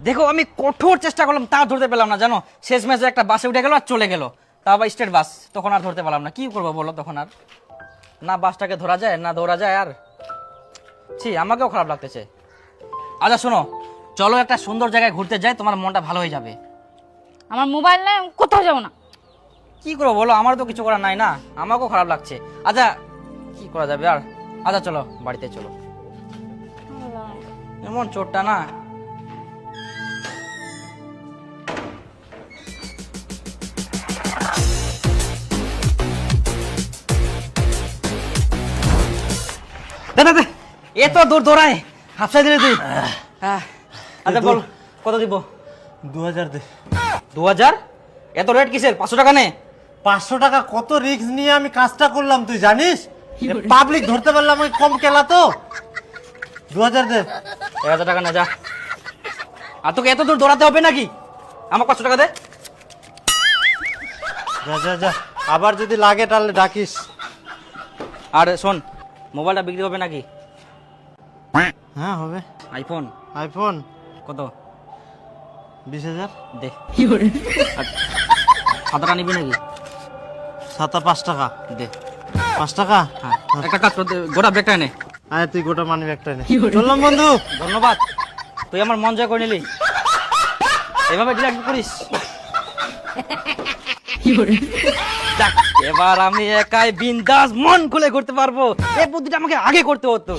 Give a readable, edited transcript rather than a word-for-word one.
দেখো আমি কঠোর চেষ্টা করলাম তা ধরতে পেলাম না জানো, শেষ ম্যাচে একটা বাসে উঠে গেল আর চলে গেল, তা আবার স্টেট বাস, তখন আর ধরতে পারলাম না। কি করবো বলো, তখন আর না বাসটাকে ধরা যায় না দৌড়া যায়, আর ছি আমাকেও খারাপ লাগতেছে। আচ্ছা শোনো, চলো একটা সুন্দর জায়গায় ঘুরতে যাই, তোমার মনটা ভালো হয়ে যাবে। আমার মোবাইল নাই, আমি কোথাও যাবো না। কি করবো বলো, আমার তো কিছু করার নাই না, আমাকেও খারাপ লাগছে। আচ্ছা কি করা যাবে আর, আচ্ছা চলো বাড়িতে চলো। এমন চোরটা না, এত দূর দৌড়ায় হাফসাই দিলে তুই। আচ্ছা বল কত দিব? 2000 দে। 2000? এত রেট কিসের? 500 টাকা নে। 500 টাকা কত রিস্ক নিয়ে আমি কাজটা করলাম তুই জানিস? পাবলিক ধরতে পারলাম আমি, কম কেলা তো। 2000 দে। 1000 টাকা না, যা। আর তোকে এত দূর দৌড়াতে হবে নাকি? আমার 500 টাকা দে। যা যা যা, আবার যদি লাগে তাহলে ডাকিস। আর শোন, মোবাইলটা বিক্রি হবে নাকি? হ্যাঁ হবে। আইফোন আইফোন কত? 20,000 দে। আর ছাতাটা নিবি নাকি? সাতা 5 টাকা দে। 5 টাকা। হ্যাঁ একটা কাজ কর, গোটা ব্যাগটা নে। আয় তুই গোটা মানি ব্যাগটা নে। চললাম বন্ধু। ধন্যবাদ, তুই আমার মন জয় করে নিলি। এভাবে ডিলাক্ট করিস। যাক, এবার আমি একাই বিন্দাস মন খুলে ঘুরতে পারবো। এই বুদ্ধিটা আমাকে আগে করতে হতো।